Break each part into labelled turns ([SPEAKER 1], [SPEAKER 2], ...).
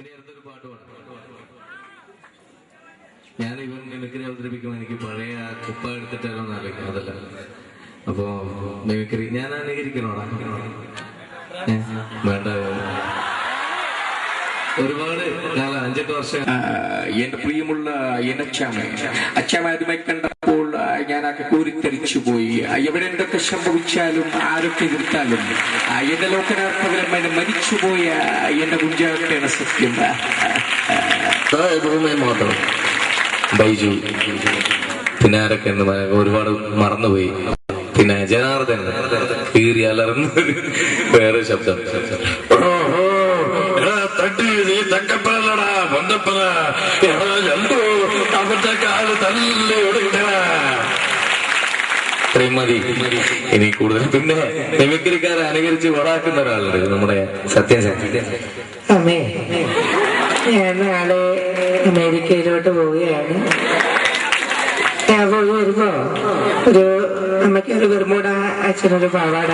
[SPEAKER 1] ഇനി അടുത്തൊരു പാട്ട് പാടാം. ഞാൻ ഇവൻ മിമിക്രി അവതരിപ്പിക്കുമ്പോൾ എനിക്ക് പഴയ കുപ്പ എടുത്തിട്ടാലോ എന്ന് ആലോചിക്കും. അതല്ല, അപ്പോ മിമിക്രി ഞാൻ അനുകരിക്കണോടാ? വേണ്ട, ഒരുപാട് കാലം 5-8 വർഷം
[SPEAKER 2] എന്റെ പ്രിയമുള്ള അച്ഛാമാരുമായി കണ്ടപ്പോൾ ഞാനൊക്കെ കോരിത്തരിച്ചു പോയി. എവിടെ എന്തൊക്കെ സംഭവിച്ചാലും ആരൊക്കെ എതിർത്താലും എന്റെ ലോകനാർപ്പകരമായി മരിച്ചുപോയ എന്റെ കുഞ്ചാട്ടയാണ് സത്യം.
[SPEAKER 1] മാത്രം ബൈജു, പിന്നെ ആരൊക്കെ ഒരുപാട് മറന്നുപോയി. പിന്നെ ജനാർദ്ദൻ കീറി അലർന്ന വേറെ ശബ്ദം.
[SPEAKER 3] തങ്കപ്പനല്ലടാ പൊന്തപ്പന എന്തോ അവന്റെ കാല് തല്ലിട.
[SPEAKER 1] ഇത്രയും മതി, ഇനി കൂടുതൽ. പിന്നെ മിമിക്രിക്കാരെ അനുകരിച്ച് ഓടാക്കുന്ന ഒരാളുണ്ട്, നമ്മുടെ സത്യൻ.
[SPEAKER 4] അമ്മേ, ഞാൻ നാളെ അമേരിക്കയിലോട്ട് പോവുകയാണ്. ഞാൻ പോയി വരുമ്പോ അമ്മയ്ക്കൊരു ബർമൂഡ, അച്ഛനൊരു പാവാട.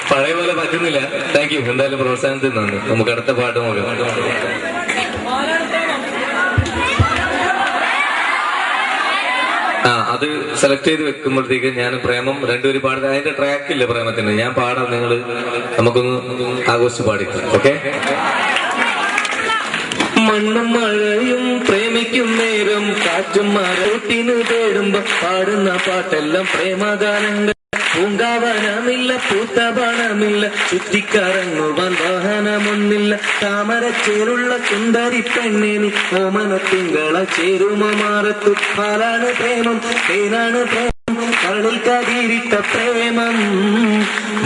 [SPEAKER 1] പഴയ പോലെ പറ്റുന്നില്ല. Thank you. എന്തായാലും പ്രോത്സാഹനത്തിൽ നന്ദി. നമുക്ക് അടുത്ത പാട്ട് നോക്കാം. അത് സെലക്ട് ചെയ്ത് വെക്കുമ്പോഴത്തേക്ക് ഞാൻ പ്രേമം രണ്ടുപേരും പാടുന്നത്, അതിന്റെ ട്രാക്കില്ല പ്രേമത്തിന്, ഞാൻ പാടാം. നിങ്ങള് നമുക്കൊന്ന് ആഘോഷിച്ച് പാടിക്കും. ഓക്കെ? മണ്ണും മഴയും പ്രേമിക്കും നേരം, കാറ്റും മരട്ടിന് തേടുമ്പോ പാടുന്ന പാട്ടെല്ലാം പ്രേമഗാനങ്ങൾ. പൂങ്കാവനമില്ല, പൂത്തപണമില്ല, ചുറ്റിക്കറങ്ങുവാൻ വാഹനമൊന്നില്ല. താമരച്ചേരുള്ള സുന്ദരി പെണ്ണിനി ഓമന തിങ്കള ചേരുമ മാറത്തു. പാലാണ് പ്രേമം, തേനാണ് പ്രേമം, കരളിൽ കതിരിട്ട പ്രേമം.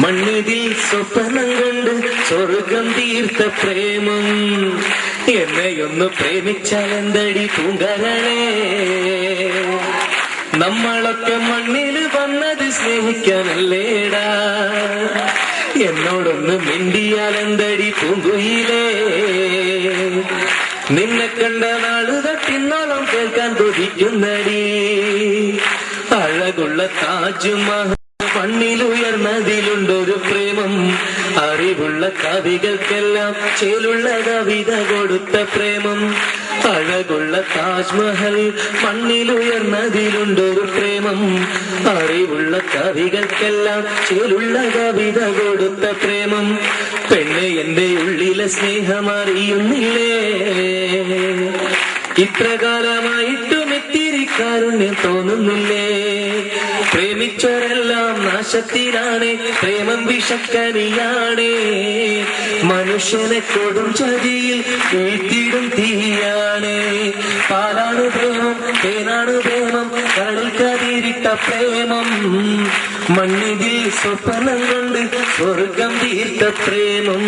[SPEAKER 1] മണ്ണിതിൽ സ്വപ്നം കണ്ട് സ്വർഗം തീർത്ത പ്രേമം. എന്നെയൊന്ന് പ്രേമിച്ചാൽ എന്തടി പൂങ്കരളേ? നമ്മളൊക്കെ മണ്ണിൽ വന്നത് സ്നേഹിക്കാനല്ലേടാ. എന്നോടൊന്ന് മിണ്ടിയാൽ എന്തടി പൂങ്കുയിലേ? നിന്നെ കണ്ട നാള് തൊട്ടിന്നോളം കേൾക്കാൻ കൊതിക്കുന്നടി. അഴകുള്ള താജ്മഹൽ മണ്ണിലുയർന്നതിലുണ്ടൊരു പ്രേമം. അറിവുള്ള കവികൾക്കെല്ലാം ചേലുള്ള കവിത കൊടുത്ത പ്രേമം. അഴകുള്ള താജ്മഹൽ മണ്ണിലുയർന്നതിലുണ്ടൊരു പ്രേമം. അറിവുള്ള കവികൾക്കെല്ലാം ചേലുള്ള കവിത കൊടുത്ത പ്രേമം. പെണ്ണ് എന്റെ ഉള്ളിലെ സ്നേഹം അറിയുന്നില്ലേ? ഇത്ര കാലമായിട്ടും ഇത്തിരി കാരുണ്യം തോന്നുന്നില്ലേ? പ്രേമിച്ചവരെല്ലാം നാശത്തിലാണ്, പ്രേമം വിഷക്കനിയാണ്. മനുഷ്യനെ കൊടും ചതിയിൽ വീഴ്ത്തിടും തീയാണ്. പാലാണ് പ്രേമം, തേനാണ് പ്രേമം, കരളിൽ കതിരിട്ട പ്രേമം. മണ്ണിതിൽ സ്വപ്നം കൊണ്ട് സ്വർഗം തീർത്ത പ്രേമം.